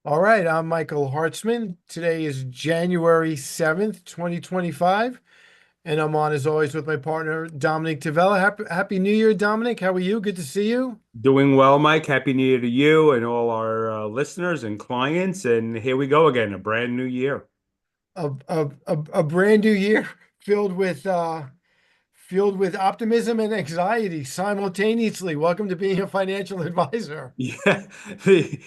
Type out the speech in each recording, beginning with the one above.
All right, I'm Michael Hartzman. Today is January 7th, 2025, and I'm on as always with my partner, Dominic Tavella. Happy New Year, Dominic. How are you? Good to see you. Doing well, Mike. Happy New Year to you and all our listeners and clients. And here we go again, a brand new year. A brand new year filled with optimism and anxiety simultaneously. Welcome to being a financial advisor. Yeah, the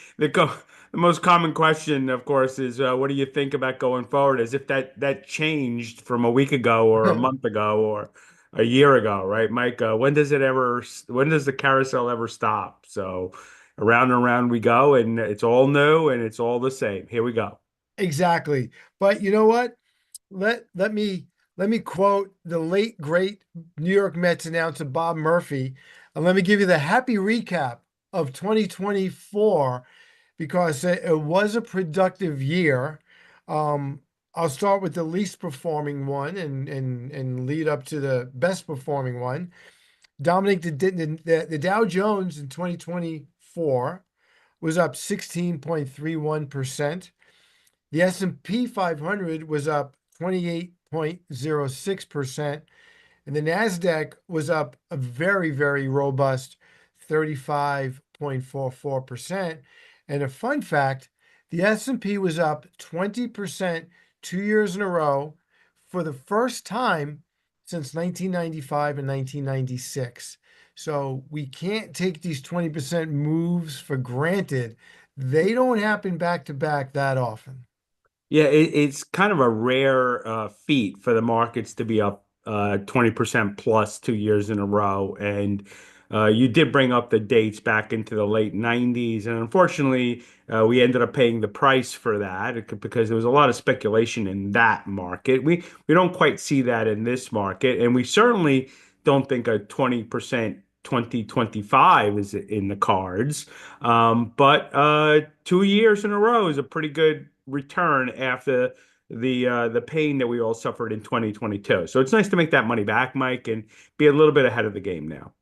most common question, of course, is what do you think about going forward? As if that changed from a week ago or a month ago or a year ago, right, Mike? When does the carousel ever stop? So around and around we go, and it's all new and it's all the same. Here we go. Exactly. But you know what? Let me quote the late great New York Mets announcer Bob Murphy, and let me give you the happy recap of 2024 because it was a productive year. Um, I'll start with the least performing one and lead up to the best performing one. Dominic, the Dow Jones in 2024 was up 16.31%. The S&P 500 was up 28.06%, and the Nasdaq was up a very, very robust 35.44%. And a fun fact, the S&P was up 20% 2 years in a row for the first time since 1995 and 1996. So we can't take these 20% moves for granted. They don't happen back to back that often. Yeah, it's kind of a rare feat for the markets to be up 20% plus 2 years in a row. And you did bring up the dates back into the late 90s. And unfortunately, we ended up paying the price for that because there was a lot of speculation in that market. We don't quite see that in this market. And we certainly don't think a 20% 2025 is in the cards. But 2 years in a row is a pretty good return after the pain that we all suffered in 2022. So it's nice to make that money back, Mike, and be a little bit ahead of the game now.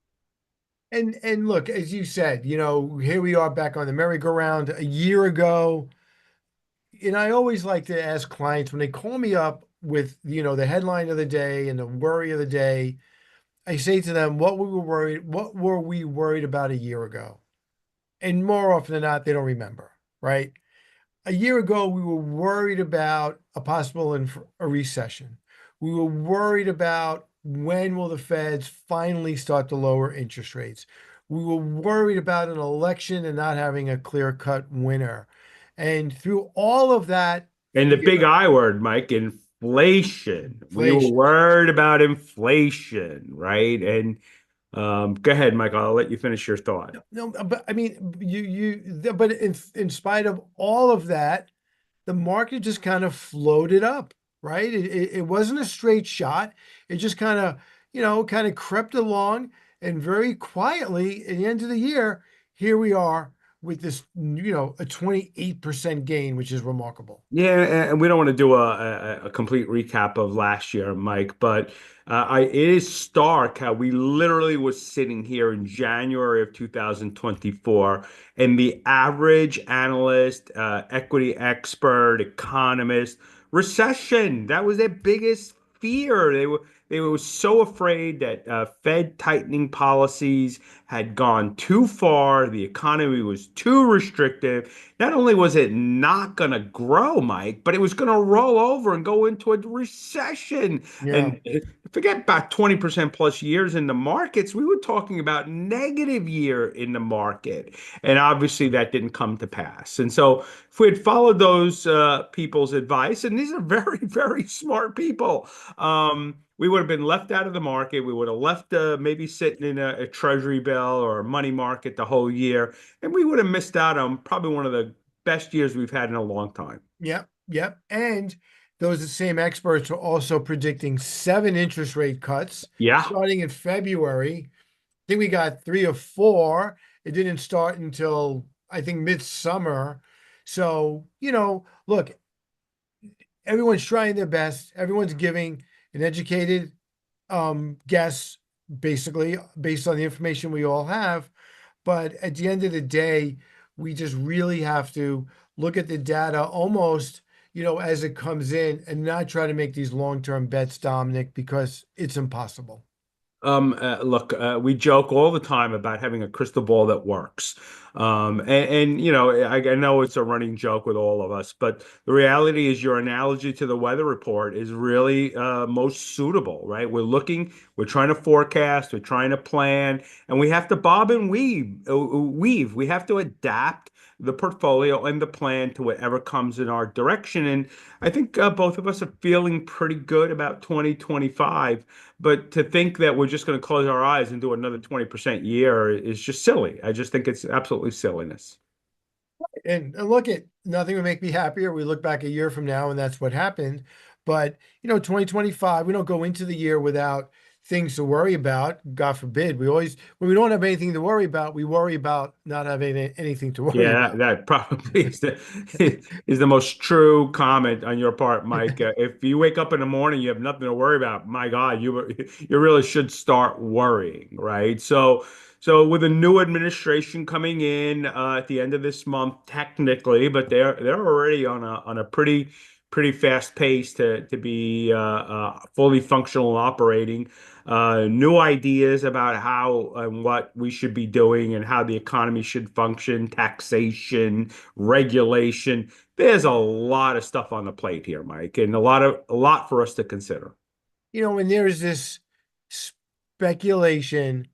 And look, as you said, here we are back on the merry-go-round a year ago. And I always like to ask clients when they call me up with, the headline of the day and the worry of the day, I say to them, what were we worried about a year ago? And more often than not, they don't remember, right? A year ago, we were worried about a possible a recession. We were worried about when will the Feds finally start to lower interest rates. We were worried about an election and not having a clear-cut winner. And through all of that And the big fear, I word, Mike, inflation. We were inflation. worried about inflation, right? And go ahead, Mike. I'll let you finish your thought. No, but I mean, but in spite of all of that, the market just kind of floated up, right? It wasn't a straight shot. It just kind of crept along, and very quietly at the end of the year, here we are with this, a 28% gain, which is remarkable. Yeah, and we don't want to do a complete recap of last year, Mike, but it is stark how we literally was sitting here in January of 2024, and the average analyst, equity expert, economist, recession, that was their biggest fear. They were so afraid that Fed tightening policies had gone too far, the economy was too restrictive. Not only was it not going to grow, Mike, but it was going to roll over and go into a recession. Yeah. And forget about 20% plus years in the markets. We were talking about negative year in the market. And obviously that didn't come to pass. And so if we had followed those people's advice, and these are very, very smart people, we would have been left out of the market. We would have left maybe sitting in a treasury bill or a money market the whole year. And we would have missed out on probably one of the best years we've had in a long time. Yep. Yep. And those same experts are also predicting 7 interest rate cuts Yeah. starting in February. I think we got 3 or 4. It didn't start until I think midsummer. So, look, everyone's trying their best. Everyone's giving an educated guess, basically, based on the information we all have. But at the end of the day, we just really have to look at the data almost, as it comes in and not try to make these long-term bets, Dominic, because it's impossible. Look, we joke all the time about having a crystal ball that works. I know it's a running joke with all of us, but the reality is your analogy to the weather report is really most suitable, right? We're trying to forecast, we're trying to plan, and we have to bob and weave. We have to adapt the portfolio and the plan to whatever comes in our direction. And I think both of us are feeling pretty good about 2025. But to think that we're just going to close our eyes and do another 20% year is just silly. I just think it's absolutely silliness. And look, at nothing would make me happier. We look back a year from now and that's what happened. But 2025, we don't go into the year without things to worry about. God forbid. We always, when we don't have anything to worry about, we worry about not having anything to worry Yeah, about. that probably is the most true comment on your part, Mike. If you wake up in the morning, you have nothing to worry about. My God, you really should start worrying, right? So with a new administration coming in at the end of this month, technically, but they're already on a pretty fast pace to be fully functional and operating. New ideas about how and what we should be doing and how the economy should function, taxation, regulation. There's a lot of stuff on the plate here, Mike, and a lot for us to consider. And there's this speculation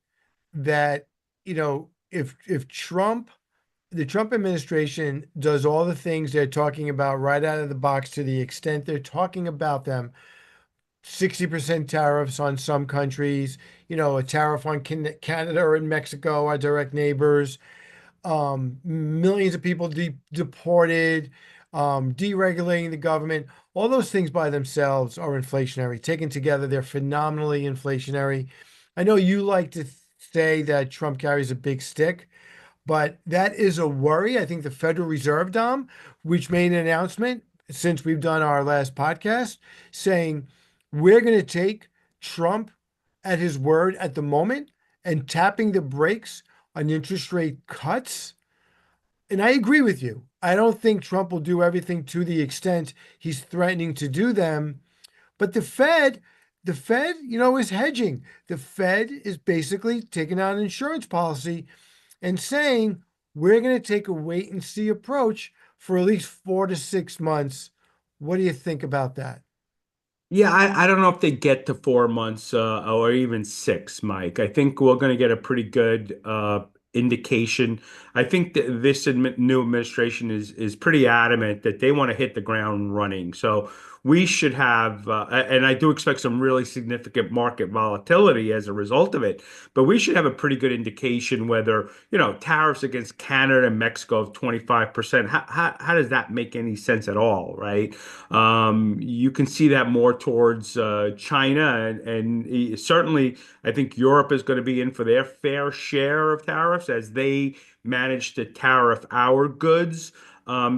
that, if the Trump administration does all the things they're talking about right out of the box to the extent they're talking about them, 60% tariffs on some countries, a tariff on Canada and Mexico, our direct neighbors, millions of people deported, deregulating the government. All those things by themselves are inflationary. Taken together, they're phenomenally inflationary. I know you like to say that Trump carries a big stick, but that is a worry. I think the Federal Reserve, Dom, which made an announcement since we've done our last podcast, saying we're going to take Trump at his word at the moment and tapping the brakes on interest rate cuts. And I agree with you. I don't think Trump will do everything to the extent he's threatening to do them. But the Fed, is hedging. The Fed is basically taking out an insurance policy and saying we're going to take a wait and see approach for at least 4 to 6 months. What do you think about that? Yeah, I don't know if they get to 4 months or even six, Mike. I think we're going to get a pretty good indication. I think that this new administration is pretty adamant that they want to hit the ground running. So we should have, and I do expect some really significant market volatility as a result of it. But we should have a pretty good indication whether, tariffs against Canada and Mexico of 25%. How does that make any sense at all, right? You can see that more towards China, and certainly I think Europe is going to be in for their fair share of tariffs as they manage to tariff our goods.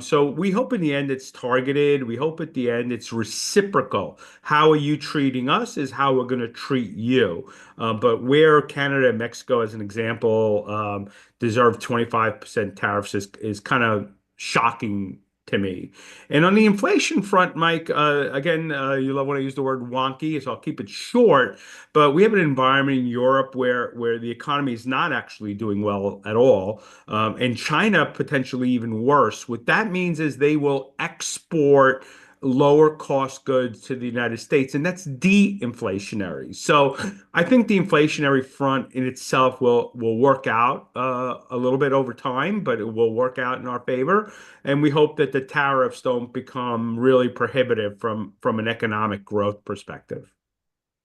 So we hope in the end it's targeted. We hope at the end it's reciprocal. How are you treating us is how we're going to treat you. But where Canada and Mexico, as an example, deserve 25% tariffs is kind of shocking to me. And on the inflation front, Mike, again, you love when I use the word wonky, so I'll keep it short. But we have an environment in Europe where the economy is not actually doing well at all, and China potentially even worse. What that means is they will export lower cost goods to the United States, and that's de-inflationary. So I think the inflationary front in itself will work out a little bit over time, but it will work out in our favor. And we hope that the tariffs don't become really prohibitive from an economic growth perspective.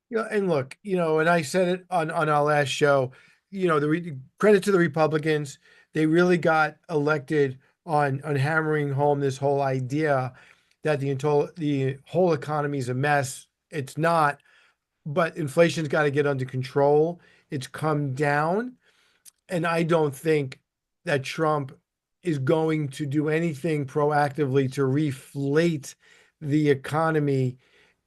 And look, and I said it on our last show, credit to the Republicans. They really got elected on hammering home this whole idea that the whole economy is a mess. It's not, but inflation's got to get under control. It's come down. And I don't think that Trump is going to do anything proactively to reflate the economy.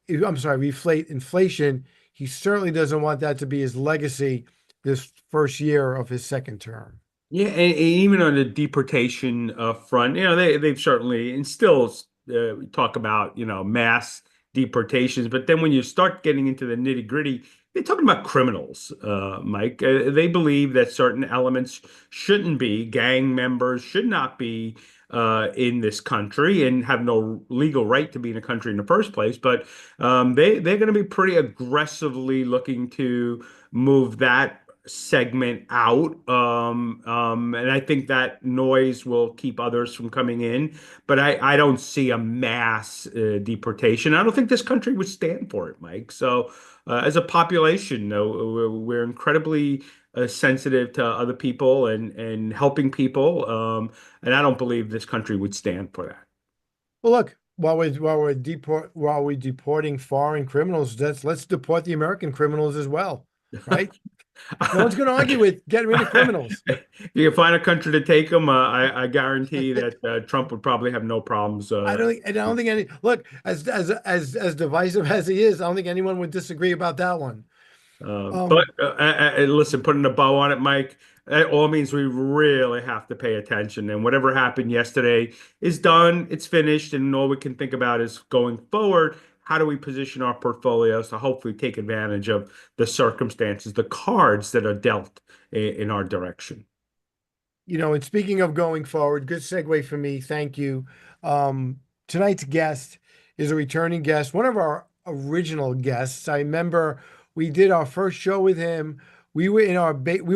I'm sorry, reflate inflation. He certainly doesn't want that to be his legacy this first year of his second term. Yeah, and even on the deportation front, they've certainly and still talk about mass deportations, but then when you start getting into the nitty-gritty, they're talking about criminals, Mike. They believe that certain elements shouldn't be gang members, should not be in this country, and have no legal right to be in a country in the first place. But they're going to be pretty aggressively looking to move that segment out. And I think that noise will keep others from coming in. But I don't see a mass deportation. I don't think this country would stand for it, Mike. So, as a population, though, we're incredibly sensitive to other people and helping people. And I don't believe this country would stand for Well, look, while we're deporting foreign criminals, let's deport the American criminals as well, right? No one's going to argue that. with getting rid of criminals. If you can find a country to take them, I guarantee that Trump would probably have no problems. I don't think any look as divisive as he is. I don't think anyone would disagree about that one. But Um, listen, putting a bow on it, Mike, that all means we really have to pay attention. And whatever happened yesterday is done, it's finished, and all we can think about is going forward. How do we position our portfolios to hopefully take advantage of the circumstances, the cards that are dealt in our direction? and speaking of going forward, good segue for me. Thank you. Tonight's guest is a returning guest, one of our original guests. I remember we did our first show with him. We were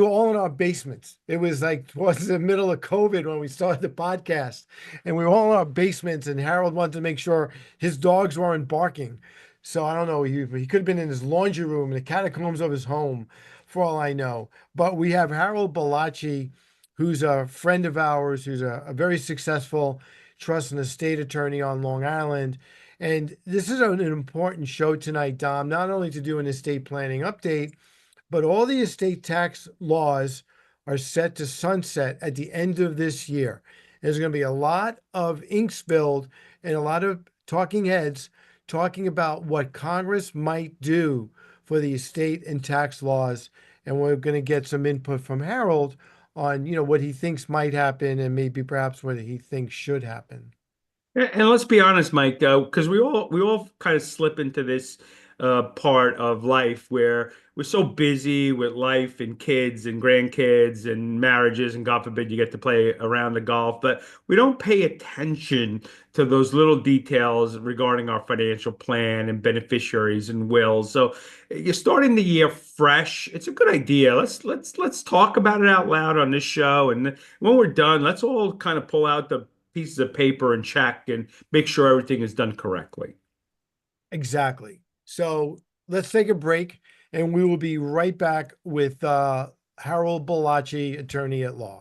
all in our basements. It was like towards the middle of COVID when we started the podcast, and we were all in our basements. And Harold wanted to make sure his dogs weren't barking. So I don't know. He could have been in his laundry room in the catacombs of his home, for all I know. But we have Harold Balachi, who's a friend of ours, who's a very successful trust and estate attorney on Long Island. And this is an important show tonight, Dom, not only to do an estate planning update, but all the estate tax laws are set to sunset at the end of this year. There's going to be a lot of ink spilled and a lot of talking heads talking about what Congress might do for the estate and tax laws. And we're going to get some input from Harold on, what he thinks might happen and maybe perhaps what he thinks should happen. And let's be honest, Mike, because we all kind of slip into this part of life where we're so busy with life and kids and grandkids and marriages, and God forbid you get to play around the golf, but we don't pay attention to those little details regarding our financial plan and beneficiaries and wills. So you're starting the year fresh. It's a good idea. Let's talk about it out loud on this show, and when we're done, let's all kind of pull out the pieces of paper and check and make sure everything is done correctly. Exactly. So let's take a break and we will be right back with Harold Balachi, attorney at law.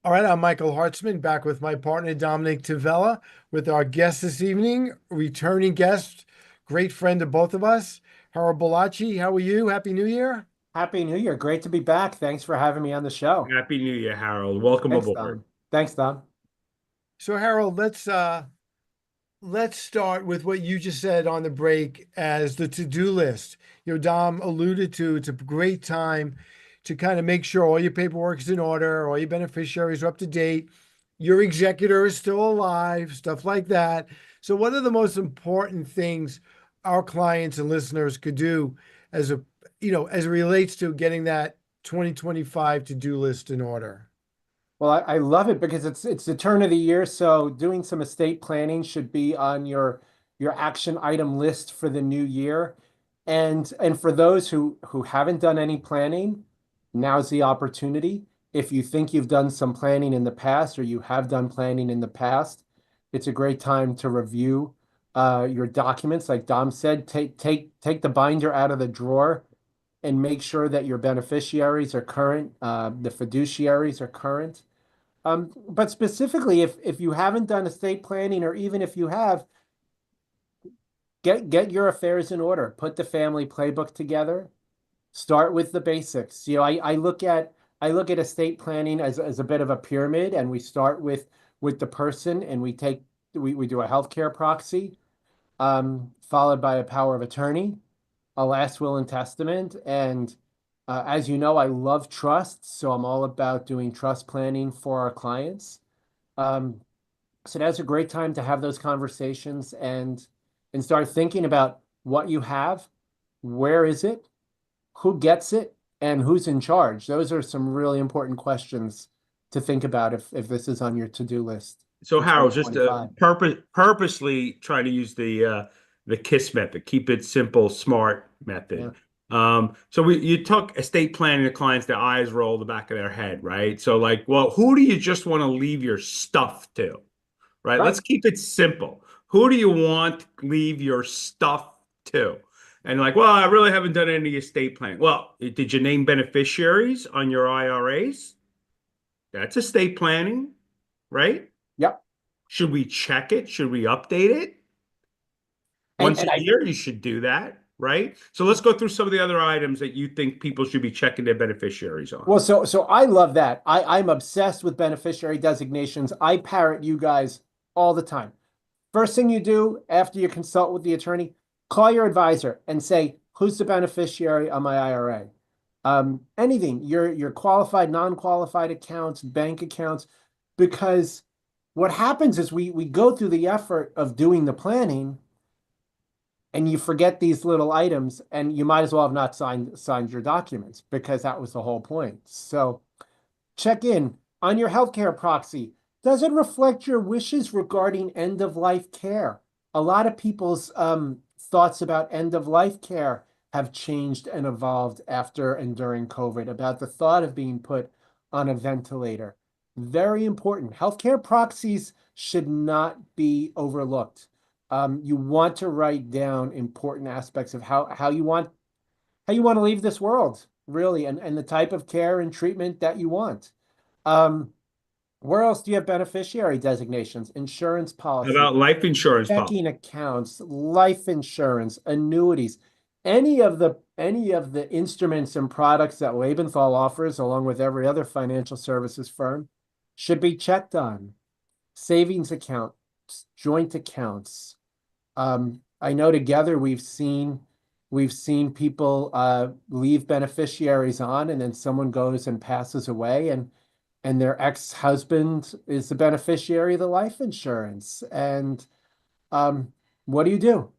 All right, I'm Michael Hartzman, back with my partner Dominic Tavella, with our guest this evening, returning guest, great friend of both of us, Harold Balachi. How are you? Happy New Year. Happy New Year. Great to be back. Thanks for having me on the show. Happy New Year, Harold. Welcome Thanks, aboard. Don. Thanks, Don. So, Harold, let's start with what you just said on the break as the to-do list. Dom alluded to it's a great time to kind of make sure all your paperwork is in order, all your beneficiaries are up to date, your executor is still alive, stuff like that. So, what are the most important things our clients and listeners could do as as it relates to getting that 2025 to-do list in order? Well, I love it because it's the turn of the year, so doing some estate planning should be on your action item list for the new year. And for those who haven't done any planning, now's the opportunity. If you think you've done some planning in the past or you have done planning in the past, it's a great time to review your documents. Like Dom said, take the binder out of the drawer and make sure that your beneficiaries are current, the fiduciaries are current. But specifically, if you haven't done estate planning, or even if you have, get your affairs in order. Put the family playbook together. Start with the basics. I look at estate planning as a bit of a pyramid, and we start with the person, and we do a healthcare proxy, followed by a power of attorney, a last will and testament, and as you know, I love trusts, so I'm all about doing trust planning for our clients. Um, so that's a great time to have those conversations and start thinking about what you have, where is it, who gets it, and who's in charge. Those are some really important questions to think about if this is on your to-do list So, for Harold, just 2025. purposely trying to use the KISS method, keep it simple, smart Yeah, method. So you took estate planning to clients, their eyes roll the back of their head, right? So, like, well, who do you just want to leave your stuff to? Right? Let's right. keep it simple. Who do you want to leave your stuff to? And like, well, I really haven't done any estate planning. Well, did you name beneficiaries on your IRAs? That's estate planning, right? Yep. Should we check it? Should we update it? And Once and a I year, you should do that, right? So let's go through some of the other items that you think people should be checking their beneficiaries on. Well, so I love that. I'm obsessed with beneficiary designations. I parrot you guys all the time. First thing you do after you consult with the attorney, call your advisor and say, who's the beneficiary on my IRA? Anything, your qualified, non-qualified accounts, bank accounts, because what happens is we go through the effort of doing the planning and you forget these little items, and you might as well have not signed your documents because that was the whole point. So check in on your healthcare proxy. Does it reflect your wishes regarding end of life care? A lot of people's thoughts about end of life care have changed and evolved after and during COVID, about the thought of being put on a ventilator. Very important. Healthcare proxies should not be overlooked. You want to write down important aspects of how you want to leave this world, really, and the type of care and treatment that you want. Um, where else do you have beneficiary designations, insurance How policy, about life insurance policy? checking accounts, life insurance, annuities, any of the instruments and products that Lebenthal offers, along with every other financial services firm, should be checked on. Savings accounts, joint accounts. I know together we've seen people leave beneficiaries on, and then someone goes and passes away, and their ex-husband is the beneficiary of the life insurance. And um, what do you do?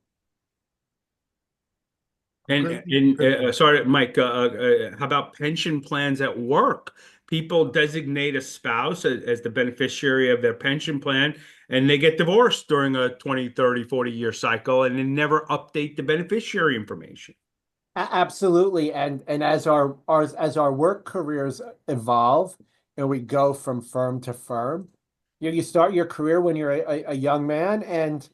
And Great. and sorry, Mike. How about pension plans at work? People designate a spouse as the beneficiary of their pension plan, and they get divorced during a 20, 30, 40-year cycle, and they never update the beneficiary information. Absolutely. And as our work careers evolve and we go from firm to firm, you start your career when you're a young man, and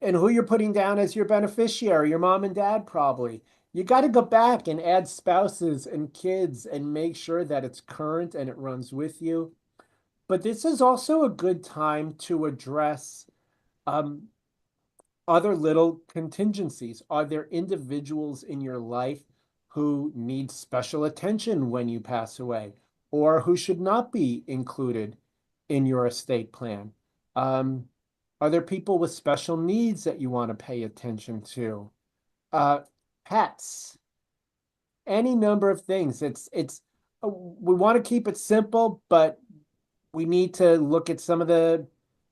who you're putting down as your beneficiary, your mom and dad probably. You got to go back and add spouses and kids and make sure that it's current and it runs with you. But this is also a good time to address um, other little contingencies. Are there individuals in your life who need special attention when you pass away, or who should not be included in your estate plan? Um, are there people with special needs that you want to pay attention to? Uh, Pets, any number of things. We want to keep it simple, but we need to look at some of the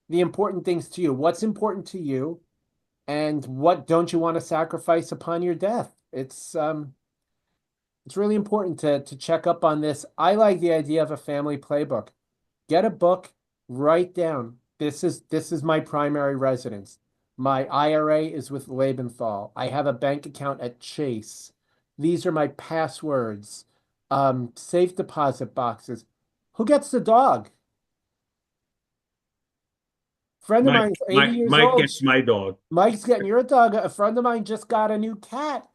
important things to you. What's important to you, and what don't you want to sacrifice upon your death? It's really important to check up on this. I like the idea of a family playbook. Get a book, write down. This is my primary residence. My IRA is with Lebenthal. I have a bank account at Chase. These are my passwords. Safe deposit boxes. Who gets the dog? Friend of Mike, mine is 80 Mike, years Mike old. gets my dog. Mike's getting your dog. A friend of mine just got a new cat,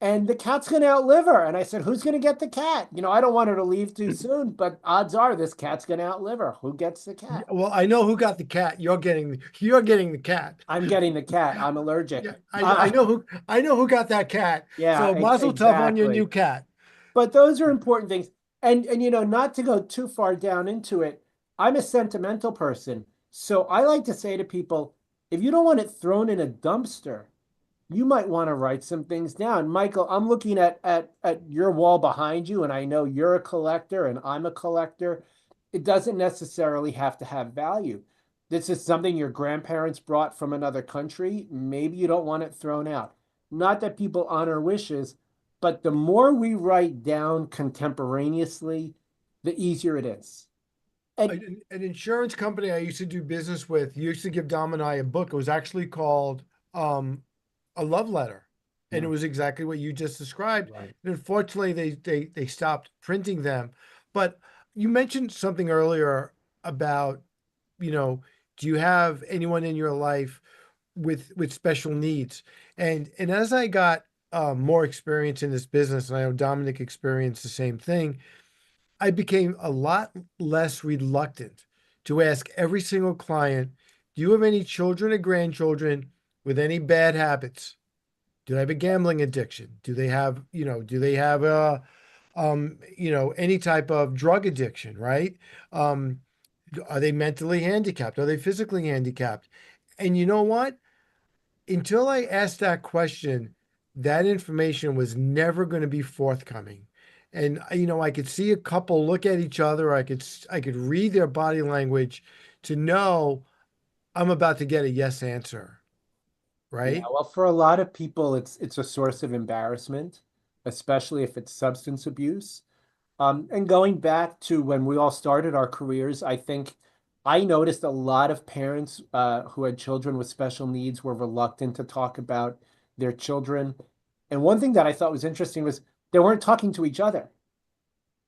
and the cat's going to outlive her. And I said, who's going to get the cat? I don't want her to leave too soon, but odds are this cat's going to outlive her. Who gets the Yeah, cat? well, I know who got the cat. You're getting the cat. I'm getting the cat. I'm Yeah, allergic. I know who got that cat. Yeah, So Mazel Tov on your new exactly. cat. But those are important things. And not to go too far down into it, I'm a sentimental person. So I like to say to people, if you don't want it thrown in a dumpster, you might want to write some things down. Michael, I'm looking at your wall behind you, and I know you're a collector and I'm a collector. It doesn't necessarily have to have value. This is something your grandparents brought from another country. Maybe you don't want it thrown out. Not that people honor wishes, but the more we write down contemporaneously, the easier it is. And An insurance company I used to do business with used to give Dom and I a book. It was actually called um, a love letter, and it yeah, was exactly what you just described. right. And unfortunately, they stopped printing them. But you mentioned something earlier about, do you have anyone in your life with special needs? And as I got more experience in this business, and I know Dominic experienced the same thing, I became a lot less reluctant to ask every single client, do you have any children or grandchildren with any bad habits? Do they have a gambling addiction? Do they have any type of drug addiction, right? Um, are they mentally handicapped? Are they physically handicapped? And you know what? Until I asked that question, that information was never going to be forthcoming. And I could see a couple look at each other. I could read their body language to know I'm about to get a yes answer, Yeah, right? well, for a lot of people, it's a source of embarrassment, especially if it's substance abuse. And going back to when we all started our careers, I think I noticed a lot of parents who had children with special needs were reluctant to talk about their children. And one thing that I thought was interesting was they weren't talking to each other.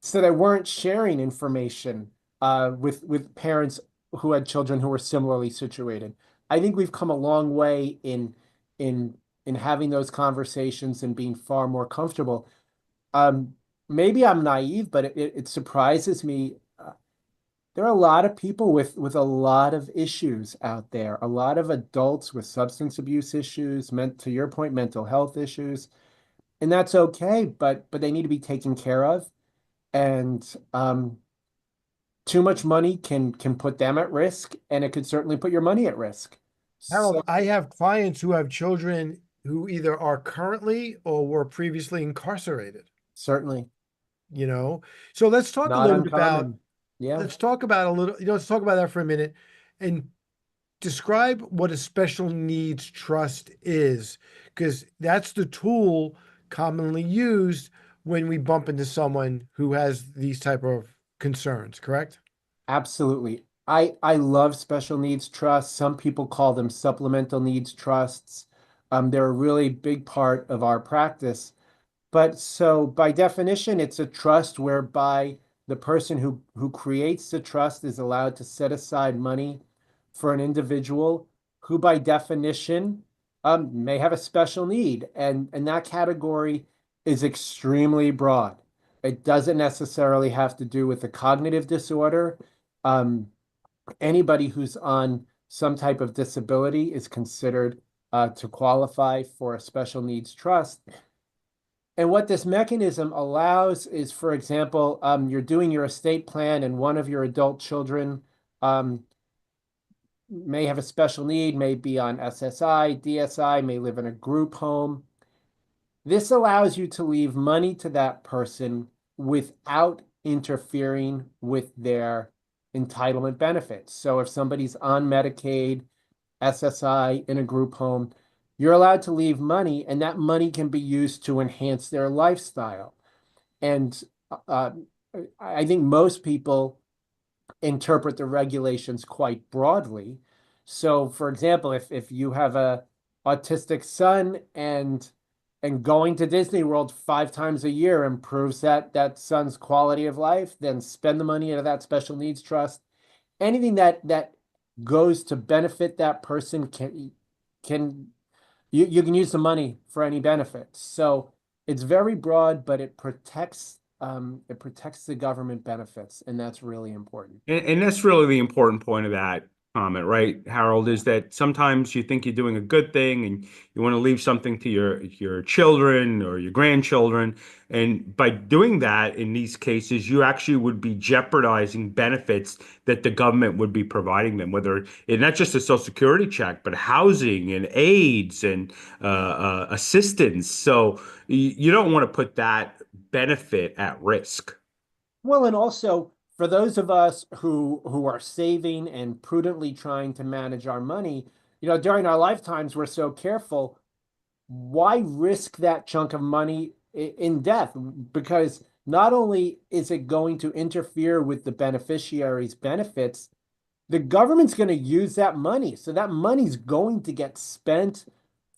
So they weren't sharing information with parents who had children who were similarly situated. I think we've come a long way in in having those conversations and being far more comfortable. Um, Maybe I'm naive, but it surprises me. There are a lot of people with a lot of issues out there, a lot of adults with substance abuse issues, meant to your point, mental health issues, and that's okay, but they need to be taken care of. And too much money can put them at risk, and it could certainly put your money at risk. Harold, So I have clients who have children who either are currently or were previously incarcerated, certainly you know? So let's talk a not little bit about, uncommon. Yeah, let's talk about that for a minute and describe what a special needs trust is, because that's the tool commonly used when we bump into someone who has these type of concerns, correct? absolutely. I love special needs trusts. Some people call them supplemental needs trusts. They're a really big part of our practice. But so by definition, it's a trust whereby the person who creates the trust is allowed to set aside money for an individual who by definition may have a special need. And that category is extremely broad. It doesn't necessarily have to do with a cognitive disorder. Anybody who's on some type of disability is considered to qualify for a special needs trust. And what this mechanism allows is, for example, you're doing your estate plan and one of your adult children um, may have a special need, may be on SSI, DSI, may live in a group home. This allows you to leave money to that person without interfering with their entitlement benefits. So if somebody's on Medicaid, SSI, in a group home, you're allowed to leave money, and that money can be used to enhance their lifestyle. And uh, I think most people interpret the regulations quite broadly. So, for example, if you have a autistic son and going to Disney World 5 times a year improves that son's quality of life, then spend the money into that special needs trust. Anything that goes to benefit that person can you can use the money for any benefits. So it's very broad, but it protects the government benefits, and that's really important. And that's really the important point of that comment, right, Harold, is that sometimes you think you're doing a good thing and you want to leave something to your children or your grandchildren. And by doing that, in these cases, you actually would be jeopardizing benefits that the government would be providing them, whether it's not just a Social Security check, but housing and aids and assistance. So you don't want to put that benefit at risk. Well, and also for those of us who are saving and prudently trying to manage our money, during our lifetimes, we're so careful. Why risk that chunk of money in death? Because not only is it going to interfere with the beneficiary's benefits, the government's going to use that money. So that money's going to get spent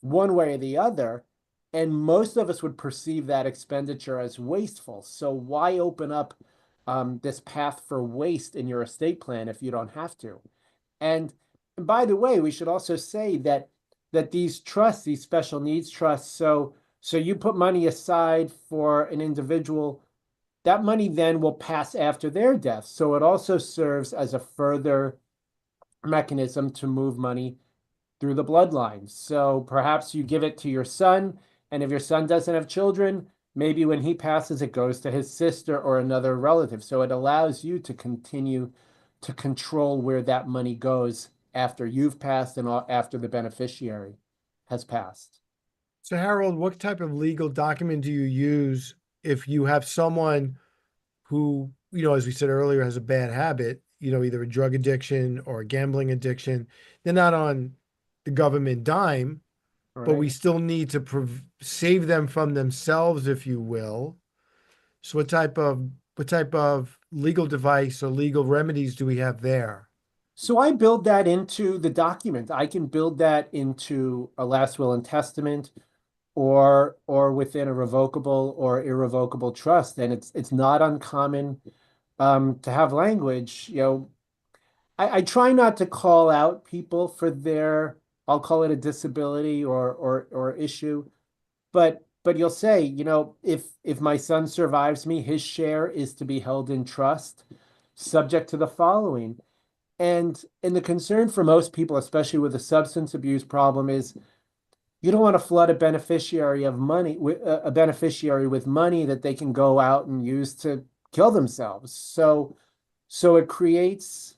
one way or the other. And most of us would perceive that expenditure as wasteful. So why open up this path for waste in your estate plan if you don't have to? And by the way, we should also say that these trusts, these special needs trusts, so you put money aside for an individual, that money then will pass after their death. So it also serves as a further mechanism to move money through the bloodline. So perhaps you give it to your son, and if your son doesn't have children, maybe when he passes, it goes to his sister or another relative. So it allows you to continue to control where that money goes after you've passed and after the beneficiary has passed. So, Harold, what type of legal document do you use if you have someone who, as we said earlier, has a bad habit, either a drug addiction or a gambling addiction? They're not on the government dime, All but right. we still need to save them from themselves, if you will. So, what type of legal device or legal remedies do we have there? So I build that into the document. I can build that into a last will and testament or within a revocable or irrevocable trust. And it's not uncommon to have language. I try not to call out people for their, I'll call it a disability or issue, but you'll say, if my son survives me, his share is to be held in trust, subject to the following. And the concern for most people, especially with a substance abuse problem, is you don't want to flood a beneficiary of money with a beneficiary with money that they can go out and use to kill themselves. So it creates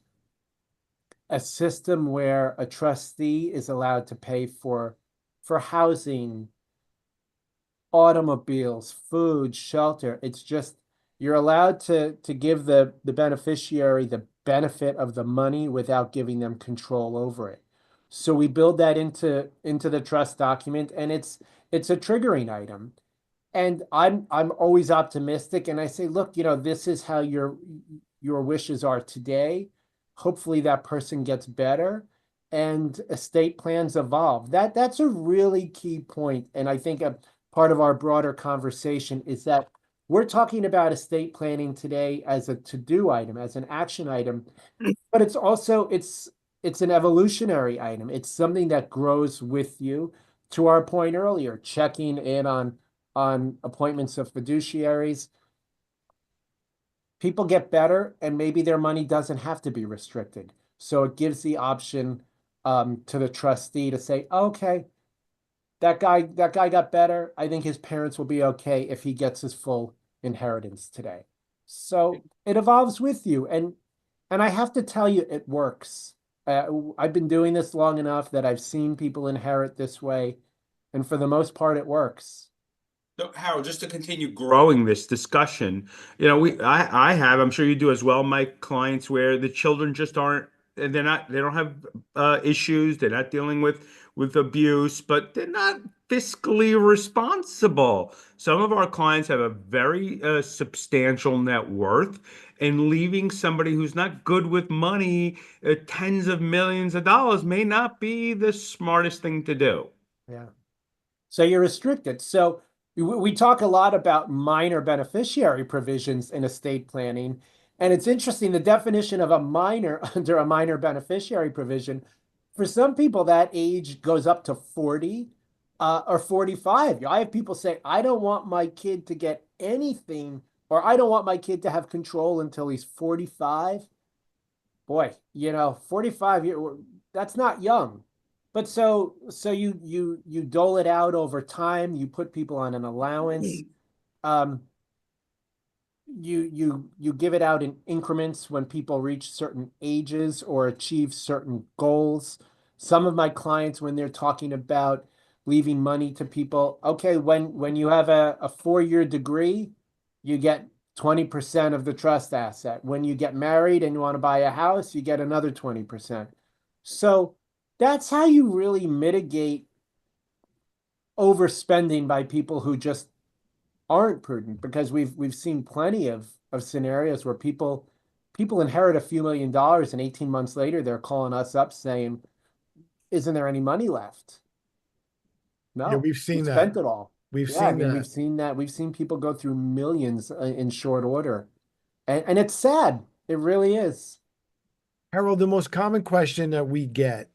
a system where a trustee is allowed to pay for housing, automobiles, food, shelter. It's just you're allowed to give the beneficiary the benefit of the money without giving them control over it. So we build that into the trust document, and it's a triggering item. And I'm always optimistic, and I say, look, this is how your wishes are today. Hopefully that person gets better and estate plans evolve. That's a really key point. And I think a part of our broader conversation is that we're talking about estate planning today as a to-do item, as an action item, but it's an evolutionary item. It's something that grows with you. To our point earlier, checking in on appointments of fiduciaries, people get better and maybe their money doesn't have to be restricted. So it gives the option to the trustee to say, okay, that guy got better. I think his parents will be okay if he gets his full inheritance today. So it evolves with you, and I have to tell you, it works. I've been doing this long enough that I've seen people inherit this way, and for the most part, it works. So, Harold, just to continue growing this discussion, I have, I'm sure you do as well, my clients where the children just aren't, they don't have issues, they're not dealing with abuse, but they're not fiscally responsible. Some of our clients have a very substantial net worth, and leaving somebody who's not good with money, tens of millions of dollars, may not be the smartest thing to do. Yeah. So you're restricted. So we talk a lot about minor beneficiary provisions in estate planning. And it's interesting, the definition of a minor under a minor beneficiary provision, for some people, that age goes up to 40 or 45. I have people say, I don't want my kid to get anything, or I don't want my kid to have control until he's 45. Boy, 45 that's not young. But so you dole it out over time, you put people on an allowance. Um, you give it out in increments when people reach certain ages or achieve certain goals. Some of my clients, when they're talking about leaving money to people, okay, when you have a 4-year degree, you get 20% of the trust asset. When you get married and you want to buy a house, you get another 20%. So that's how you really mitigate overspending by people who just aren't prudent, because we've seen plenty of scenarios where people inherit a few $1 million, and 18 months later they're calling us up saying, isn't there any money left? Yeah, No, we've we seen that. spent it all. We've Yeah, I seen mean, we've that. seen that. We've seen people go through millions in short order. And it's sad. It really is. Harold, the most common question that we get,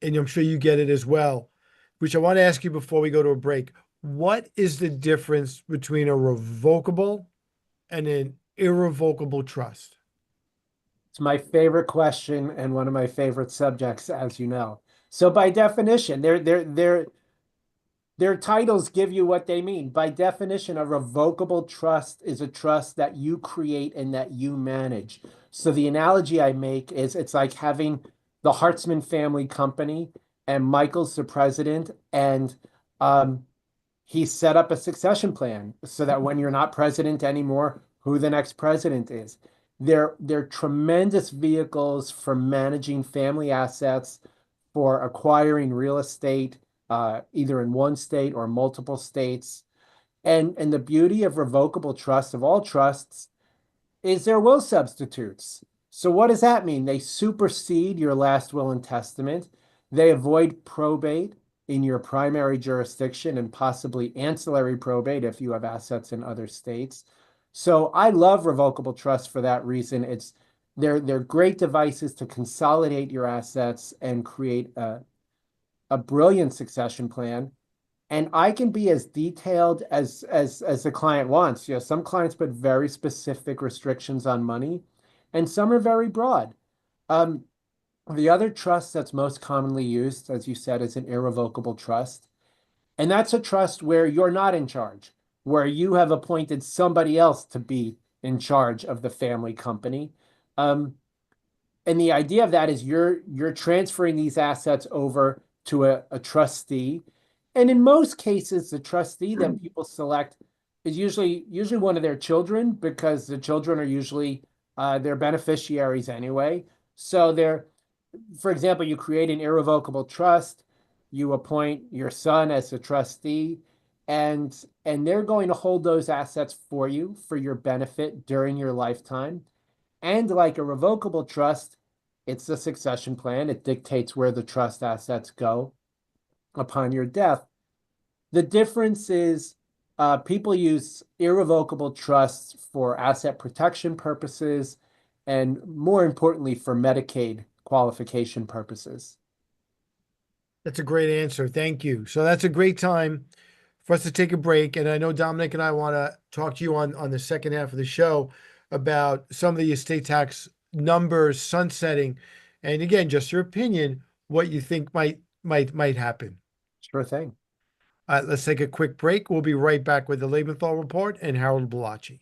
and I'm sure you get it as well, which I want to ask you before we go to a break. What is the difference between a revocable and an irrevocable trust? It's my favorite question and one of my favorite subjects, as you know. So by definition, their titles give you what they mean. By definition, a revocable trust is a trust that you create and that you manage. So the analogy I make is it's like having the Hartzman family company, and Michael's the president, and um, he set up a succession plan so that when you're not president anymore, who the next president is. They're tremendous vehicles for managing family assets, for acquiring real estate, either in one state or multiple states. And the beauty of revocable trust, of all trusts, is there will substitutes. So what does that mean? They supersede your last will and testament. They avoid probate in your primary jurisdiction and possibly ancillary probate if you have assets in other states. So I love revocable trust for that reason. They're great devices to consolidate your assets and create a brilliant succession plan. And I can be as detailed as the client wants. Some clients put very specific restrictions on money, and some are very broad. Um, the other trust that's most commonly used, as you said, is an irrevocable trust. And that's a trust where you're not in charge, where you have appointed somebody else to be in charge of the family company. Um, and the idea of that is you're transferring these assets over to a trustee. And in most cases, the trustee that people select is usually one of their children, because the children are usually their beneficiaries anyway. So for example, you create an irrevocable trust, you appoint your son as a trustee, and they're going to hold those assets for you for your benefit during your lifetime. And like a revocable trust, it's a succession plan. It dictates where the trust assets go upon your death. The difference is people use irrevocable trusts for asset protection purposes and, more importantly, for Medicaid qualification purposes. That's a great answer. Thank you. So that's a great time for us to take a break. And I know Dominic and I want to talk to you on the second half of the show about some of the estate tax numbers sunsetting, and again, just your opinion, what you think might happen. Sure thing. Let's take a quick break. We'll be right back with the Lebenthal Report and Harold Balachi.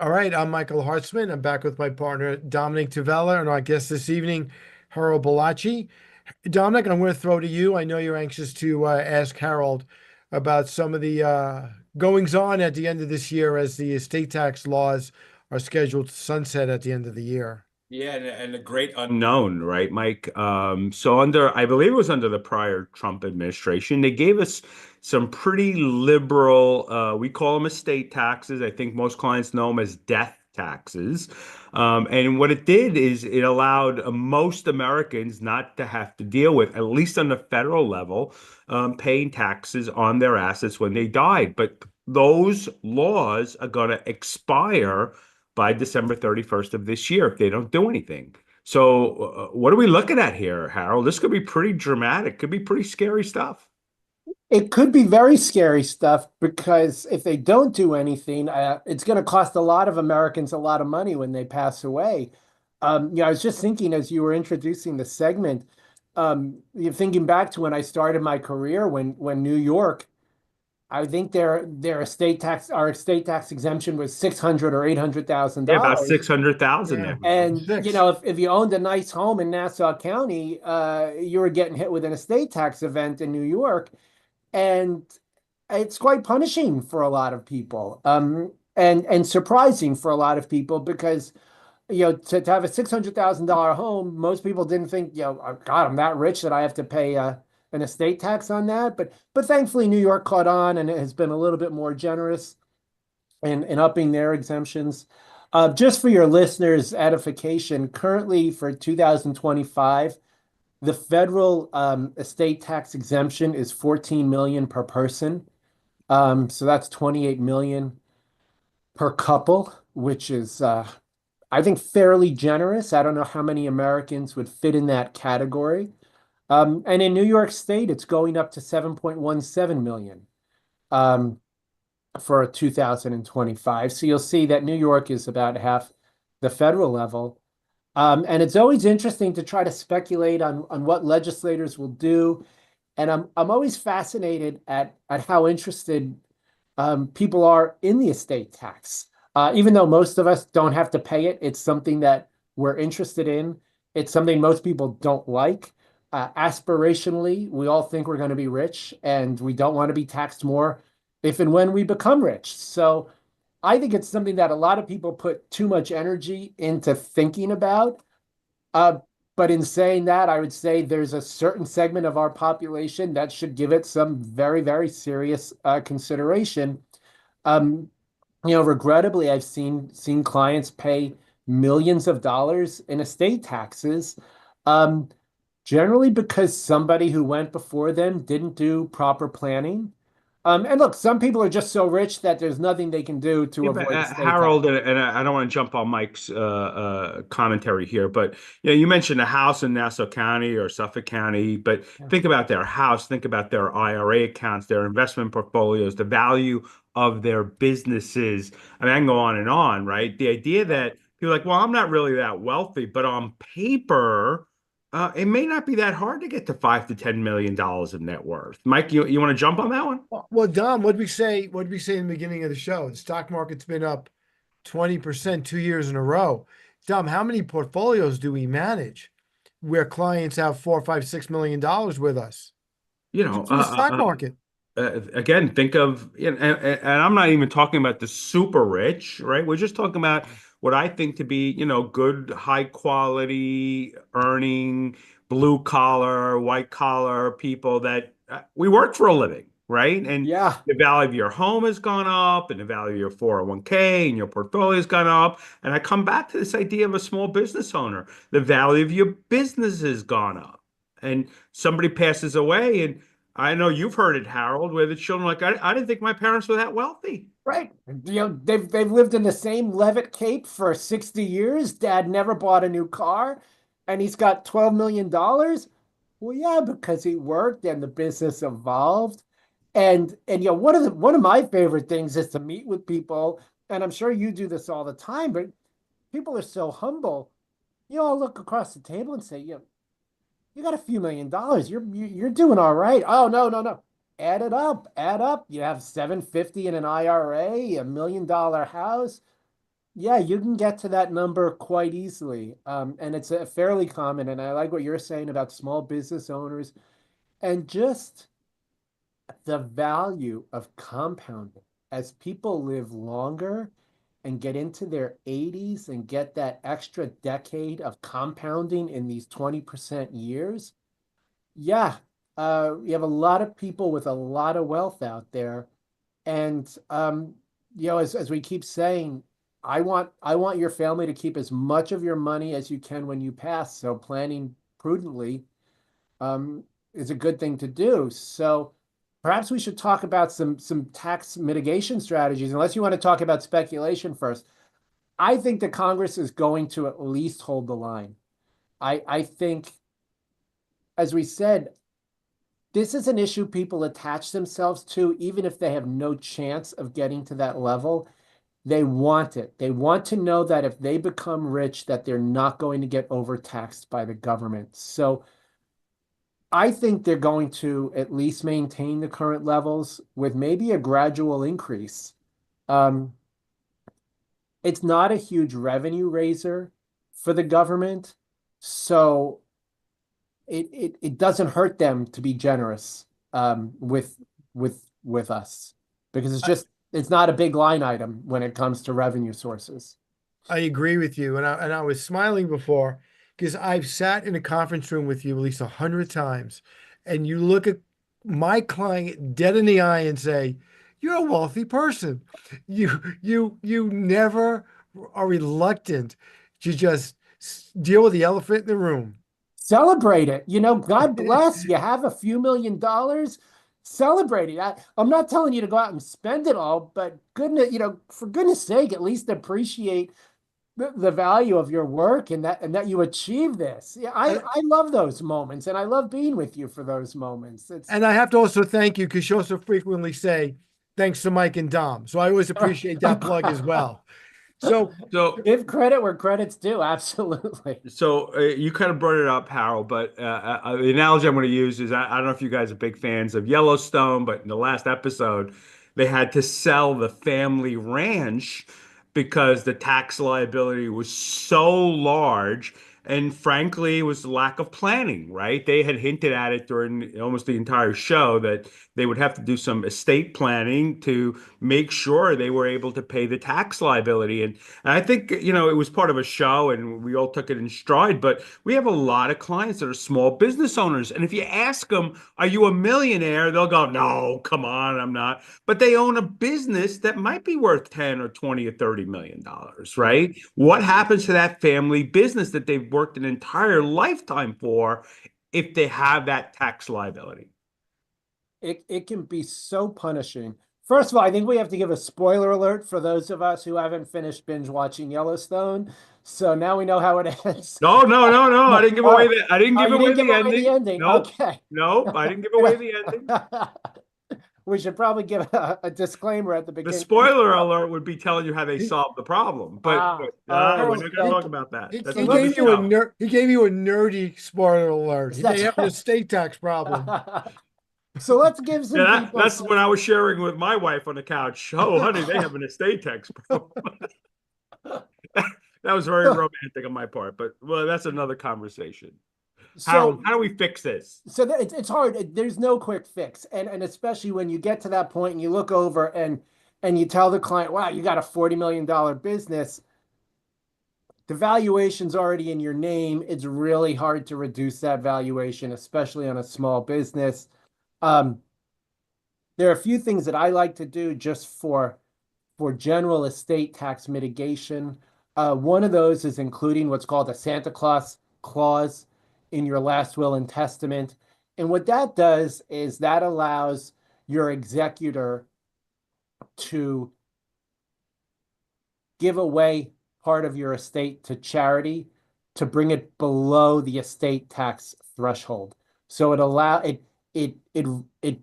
All right, I'm Michael Hartzman. I'm back with my partner Dominic Tavella and our guest this evening, Harold Balachi. Dominic, I'm going to throw to you. I know you're anxious to ask Harold about some of the goings on at the end of this year as the estate tax laws are scheduled to sunset at the end of the year. Yeah, and a great unknown, right, Mike? So under, I believe it was under the prior Trump administration, they gave us some pretty liberal, we call them estate taxes. I think most clients know them as death taxes. And what it did is it allowed most Americans not to have to deal with, at least on the federal level, paying taxes on their assets when they died. But those laws are going to expire by December 31st of this year if they don't do anything. So, what are we looking at here, Harold? This could be pretty dramatic, could be pretty scary stuff. It could be very scary stuff because if they don't do anything, it's going to cost a lot of Americans a lot of money when they pass away. I was just thinking as you were introducing the segment, you're thinking back to when I started my career when New York, I think their estate tax, our estate tax exemption was 600 or 800,000 Yeah, about dollars. 600,000 Yeah, there. And six. if you owned a nice home in Nassau County, you were getting hit with an estate tax event in New York, and it's quite punishing for a lot of people, and surprising for a lot of people because to have a $600,000 home, most people didn't think, oh, God, I'm that rich that I have to pay an estate tax on that. But thankfully, New York caught on and it has been a little bit more generous in upping their exemptions. Just for your listeners' edification, currently for 2025, the federal estate tax exemption is 14 million per person. So that's 28 million per couple, which is I think fairly generous. I don't know how many Americans would fit in that category. And in New York State, it's going up to 7.17 million um, for 2025. So you'll see that New York is about half the federal level. And it's always interesting to try to speculate on what legislators will do. And I'm always fascinated at how interested people are in the estate tax. Even though most of us don't have to pay it, it's something that we're interested in. It's something most people don't like. Aspirationally, we all think we're going to be rich and we don't want to be taxed more if and when we become rich. So I think it's something that a lot of people put too much energy into thinking about. Uh, but in saying that, I would say there's a certain segment of our population that should give it some very, very serious consideration. Um, Regrettably, I've seen clients pay millions of dollars in estate taxes, um, generally because somebody who went before them didn't do proper planning. And look, some people are just so rich that there's nothing they can do to Yeah, but avoid estate tax. Harold, and I don't want to jump on Mike's commentary here, but you mentioned a house in Nassau County or Suffolk County, but think about their house, think about their IRA accounts, their investment portfolios, the value of their businesses. I mean, I can go on, right? The idea that people are like, well, I'm not really that wealthy, but on paper, it may not be that hard to get to $5 to $10 million of net worth. Mike, you want to jump on that one? Well, Dom, what did we say? What did we say in the beginning of the show? The stock market's been up 20% 2 years in a row. Dom, how many portfolios do we manage where clients have $4, 5, $6 million with us You know, just in the stock market? again, think of, and I'm not even talking about the super rich, right? We're just talking about what I think to be, good, high quality, earning, blue collar, white collar people that we work for a living, right? And Yeah. the value of your home has gone up, and the value of your 401k and your portfolio has gone up. And I come back to this idea of a small business owner. The value of your business has gone up. And somebody passes away, and I know you've heard it, Harold, where the children are like, I didn't think my parents were that wealthy. Right. They've lived in the same Levitt Cape for 60 years. Dad never bought a new car, and he's got $12 million. Well, yeah, because he worked and the business evolved. And one of my favorite things is to meet with people, and I'm sure you do this all the time, but people are so humble. I'll look across the table and say, you got a few $1 million. You're doing all right. Oh, no, no, no. Add it up. Add up. You have 750 in an IRA, $1 million house. Yeah, you can get to that number quite easily. And it's a fairly common. And I like what you're saying about small business owners and just the value of compounding as people live longer and get into their 80s and get that extra decade of compounding in these 20% years. Yeah, you have a lot of people with a lot of wealth out there, and as we keep saying, I want your family to keep as much of your money as you can when you pass. So planning prudently is a good thing to do. So perhaps we should talk about some tax mitigation strategies, unless you want to talk about speculation first. I think the Congress is going to at least hold the line. I think, as we said, this is an issue people attach themselves to, even if they have no chance of getting to that level. They want it. They want to know that if they become rich, that they're not going to get overtaxed by the government. So I think they're going to at least maintain the current levels with maybe a gradual increase. Um, it's not a huge revenue raiser for the government, so it doesn't hurt them to be generous with us because it's not a big line item when it comes to revenue sources. I agree with you, and I was smiling before because I've sat in a conference room with you at least 100 times, and you look at my client dead in the eye and say, "You're a wealthy person." You never are reluctant to just deal with the elephant in the room. Celebrate it. God bless you. Have a few $1 million. Celebrate it. I'm not telling you to go out and spend it all, but for goodness sake, at least appreciate the value of your work and that you achieve this. Yeah, And, I love those moments, and I love being with you for those moments. It's and I have to also thank you because you also frequently say thanks to Mike and Dom, so I always appreciate that plug as well. So So give credit where credit's due. Absolutely. You kind of brought it up, Harold, but the analogy I'm going to use is I don't know if you guys are big fans of Yellowstone, but in the last episode, they had to sell the family ranch because the tax liability was so large. And frankly, it was lack of planning, right? They had hinted at it during almost the entire show that they would have to do some estate planning to make sure they were able to pay the tax liability. And I think, it was part of a show and we all took it in stride, but we have a lot of clients that are small business owners. And if you ask them, are you a millionaire? They'll go, no, come on, I'm not. But they own a business that might be worth 10 or 20 or $30 million, right? What happens to that family business that they've worked an entire lifetime for if they have that tax liability? It can be so punishing. First of all, I think we have to give a spoiler alert for those of us who haven't finished binge watching Yellowstone. So now we know how it ends. No, no, no, no. I No, didn't give away the I didn't oh, give you away didn't give the away the ending. ending. Nope. Okay. Nope. I didn't give away the ending. We should probably give a disclaimer at the The beginning. spoiler alert would be telling you how they He, solved the problem. But All right. we're Harold, not going to talk about that. he, That's he another gave you a show. he gave you a nerdy spoiler alert. They That's have an estate tax problem. So let's give Yeah, some people that's what I was sharing with my wife on the couch. Oh, honey, they have an estate tax problem. That was very romantic on my part, but well, that's another conversation. so How do we fix this? it's hard. There's no quick fix, and especially when you get to that point and you look over and you tell the client, "Wow, you got a $40 million business." The valuation's already in your name. It's really hard to reduce that valuation, especially on a small business. Um, there are a few things that I like to do just for general estate tax mitigation. One of those is including what's called a Santa Claus clause in your last will and testament. And what that does is that allows your executor to give away part of your estate to charity to bring it below the estate tax threshold. So it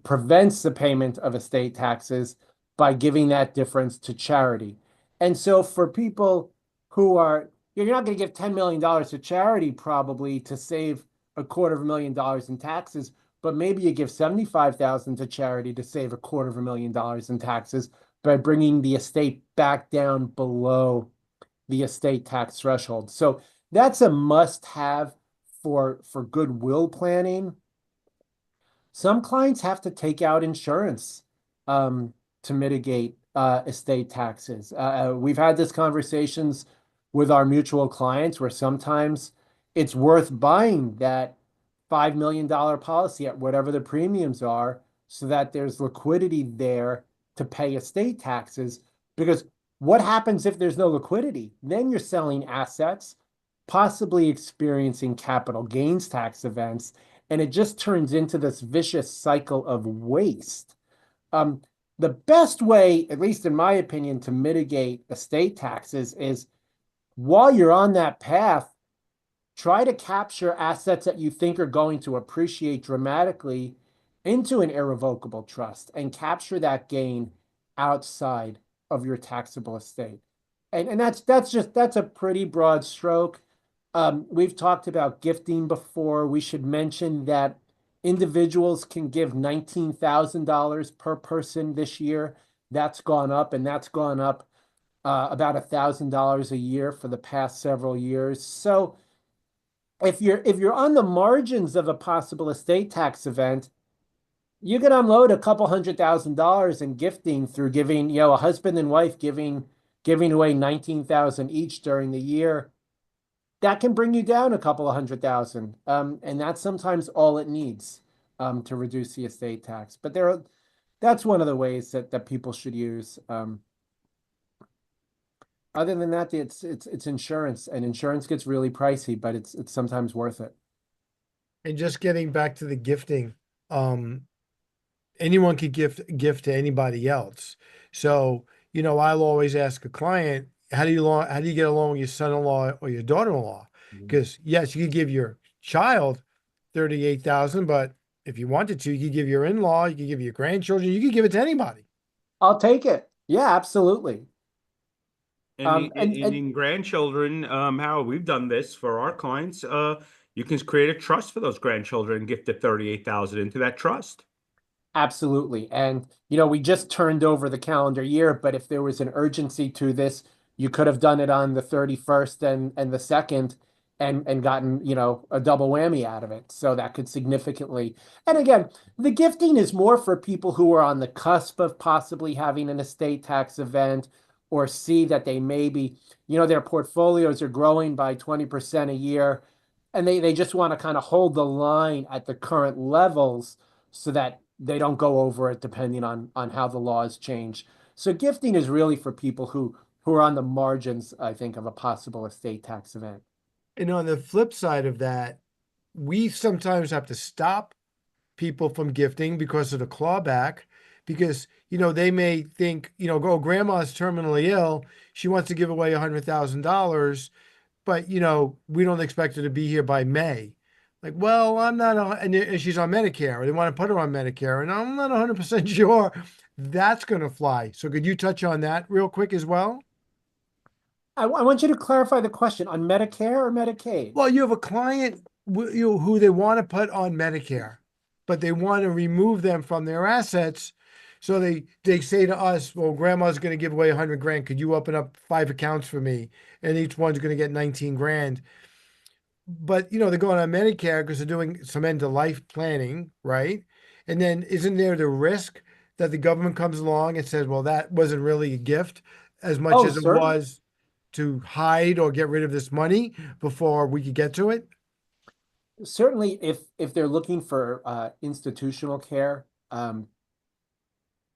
prevents the payment of estate taxes by giving that difference to charity. And so for people who are, you're not going to give $10 million to charity probably to save $250,000 in taxes, but maybe you give 75,000 to charity to save $250,000 in taxes by bringing the estate back down below the estate tax threshold. So that's a must-have for goodwill planning. Some clients have to take out insurance to mitigate estate taxes. We've had these conversations with our mutual clients where sometimes it's worth buying that $5 million policy at whatever the premiums are so that there's liquidity there to pay estate taxes. Because what happens if there's no liquidity? Then you're selling assets, possibly experiencing capital gains tax events, and it just turns into this vicious cycle of waste. The best way, at least in my opinion, to mitigate estate taxes is while you're on that path, try to capture assets that you think are going to appreciate dramatically into an irrevocable trust and capture that gain outside of your taxable estate. And that's a pretty broad stroke. We've talked about gifting before. We should mention that individuals can give $19,000 per person this year. That's gone up, and that's gone up about $1,000 a year for the past several years. So if you're on the margins of a possible estate tax event, you can unload a couple $100,000 in gifting through giving, a husband and wife giving away 19,000 each during the year. That can bring you down a couple of 100,000. And that's sometimes all it needs to reduce the estate tax. But that's one of the ways that people should use. Other than that, it's insurance, and insurance gets really pricey, but it's sometimes worth it. And just getting back to the gifting, um, anyone could gift to anybody else. So, I'll always ask a client, how do you get along with your son-in-law or your daughter-in-law? Because yes, you could give your child 38,000, but if you wanted to, you could give your in-law, you could give your grandchildren, you could give it to anybody. I'll take it. Yeah, absolutely. And And in grandchildren, how we've done this for our clients, you can create a trust for those grandchildren and gift the 38,000 into that trust. absolutely. And, we just turned over the calendar year, but if there was an urgency to this, you could have done it on the 31st and the 2nd and gotten, a double whammy out of it. So that could significantly. And again, the gifting is more for people who are on the cusp of possibly having an estate tax event or see that they maybe, their portfolios are growing by 20% a year and they just want to kind of hold the line at the current levels so that they don't go over it depending on how the laws change. So gifting is really for people who are on the margins, I think, of a possible estate tax event. And on the flip side of that, we sometimes have to stop people from gifting because of the clawback, because they may think, go, grandma's terminally ill, she wants to give away $100,000, but we don't expect her to be here by May. Like, well, I'm not, and she's on Medicare, or they want to put her on Medicare, and I'm not 100% sure that's going to fly. So could you touch on that real quick as well? I want you to clarify the question on Medicare or Medicaid. Well, you have a client who they want to put on Medicare, but they want to remove them from their assets. So they say to us, well, grandma's going to give away 100 grand. Could you open up 5 accounts for me? And each one's going to get 19 grand. But, they're going on Medicare because they're doing some end of life planning, right? And then isn't there the risk that the government comes along and says, well, that wasn't really a gift as much Oh, as it certainly. was to hide or get rid of this money before we could get to it? Certainly, if they're looking for institutional care,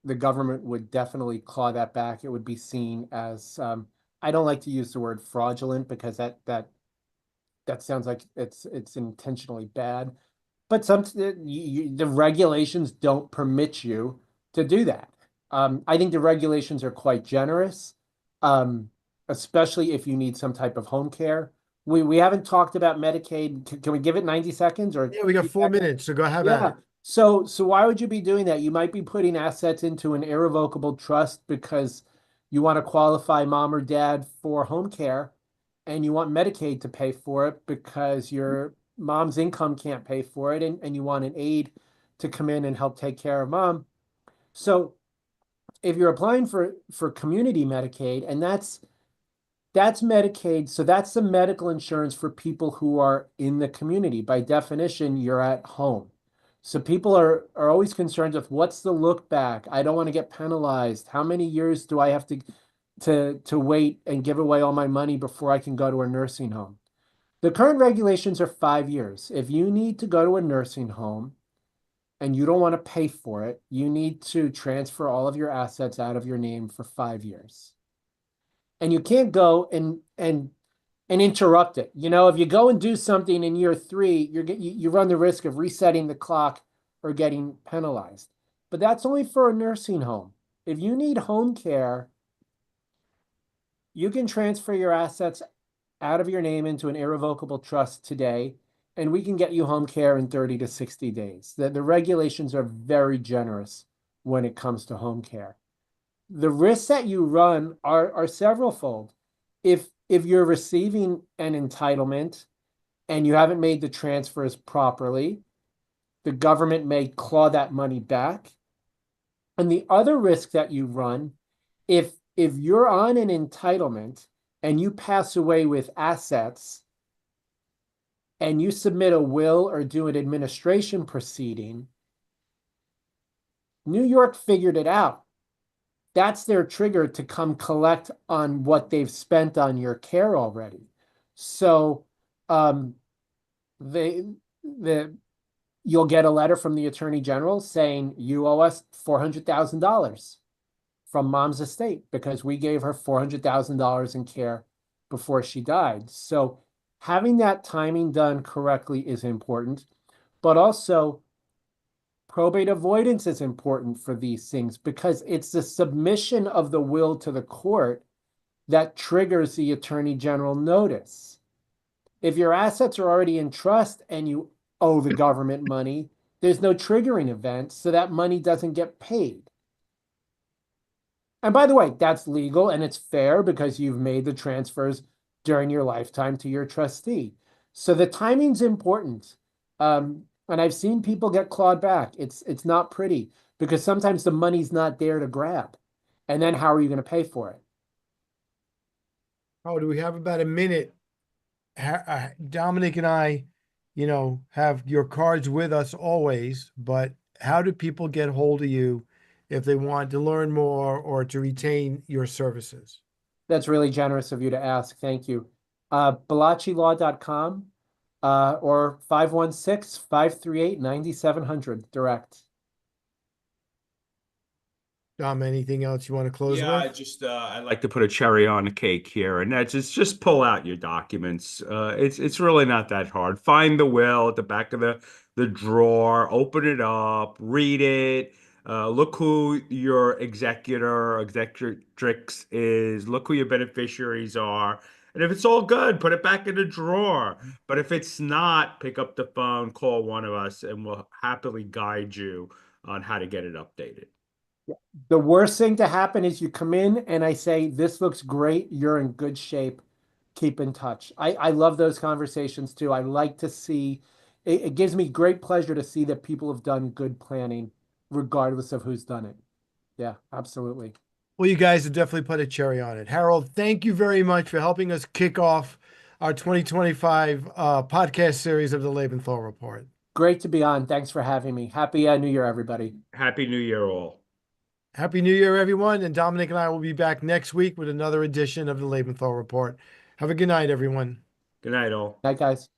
the government would definitely claw that back. It would be seen as I don't like to use the word fraudulent because that sounds like it's intentionally bad. But the regulations don't permit you to do that. I think the regulations are quite generous, um, especially if you need some type of home care. We haven't talked about Medicaid. Can we give it 90 seconds or Yeah, we got 2 seconds? 4 minutes, so go have at Yeah. it. So why would you be doing that? You might be putting assets into an irrevocable trust because you want to qualify mom or dad for home care and you want Medicaid to pay for it because your mom's income can't pay for it and you want an aide to come in and help take care of mom. So if you're applying for community Medicaid, and that's Medicaid, so that's the medical insurance for people who are in the community. By definition, you're at home. So people are always concerned with what's the look back? I don't want to get penalized. How many years do I have to wait and give away all my money before I can go to a nursing home? The current regulations are 5 years. If you need to go to a nursing home and you don't want to pay for it, you need to transfer all of your assets out of your name for 5 years. And you can't go and interrupt it. If you go and do something in year three, you run the risk of resetting the clock or getting penalized. But that's only for a nursing home. If you need home care, you can transfer your assets out of your name into an irrevocable trust today, and we can get you home care in 30 to 60 days. The regulations are very generous when it comes to home care. The risks that you run are severalfold. If you're receiving an entitlement and you haven't made the transfers properly, the government may claw that money back. And the other risk that you run, if you're on an entitlement and you pass away with assets and you submit a will or do an administration proceeding, New York figured it out. That's their trigger to come collect on what they've spent on your care already. So um, they the you'll get a letter from the Attorney General saying you owe us $400,000 from mom's estate because we gave her $400,000 in care before she died. So having that timing done correctly is important, but also probate avoidance is important for these things because it's the submission of the will to the court that triggers the Attorney General notice. If your assets are already in trust and you owe the government money, there's no triggering event, so that money doesn't get paid. And by the way, that's legal and it's fair because you've made the transfers during your lifetime to your trustee. So the timing's important. And I've seen people get clawed back. It's not pretty because sometimes the money's not there to grab. And then how are you going to pay for it? Oh, do we have about a minute? Dominic and I, have your cards with us always, but how do people get hold of you if they want to learn more or to retain your services? That's really generous of you to ask. Thank you. BalachiLaw.com or 516-538-9700 direct. Dom, anything else you want to close Yeah, with? I'd like to put a cherry on the cake here, and that's just pull out your documents. It's really not that hard. Find the will at the back of the drawer, open it up, read it, look who your executor or executrix is, look who your beneficiaries are, and if it's all good, put it back in the drawer. But if it's not, pick up the phone, call one of us, and we'll happily guide you on how to get it updated. The worst thing to happen is you come in and I say, this looks great. You're in good shape. Keep in touch. I love those conversations too. I like to see, it gives me great pleasure to see that people have done good planning, regardless of who's done it. Yeah, absolutely. Well, you guys have definitely put a cherry on it. Harold, thank you very much for helping us kick off our 2025 podcast series of the Lebenthal Report. Great to be on. Thanks for having me. Happy New Year, everybody. Happy New Year, all. Happy New Year, everyone. And Dominic and I will be back next week with another edition of the Lebenthal Report. Have a good night, everyone. Good night, all. Night, guys.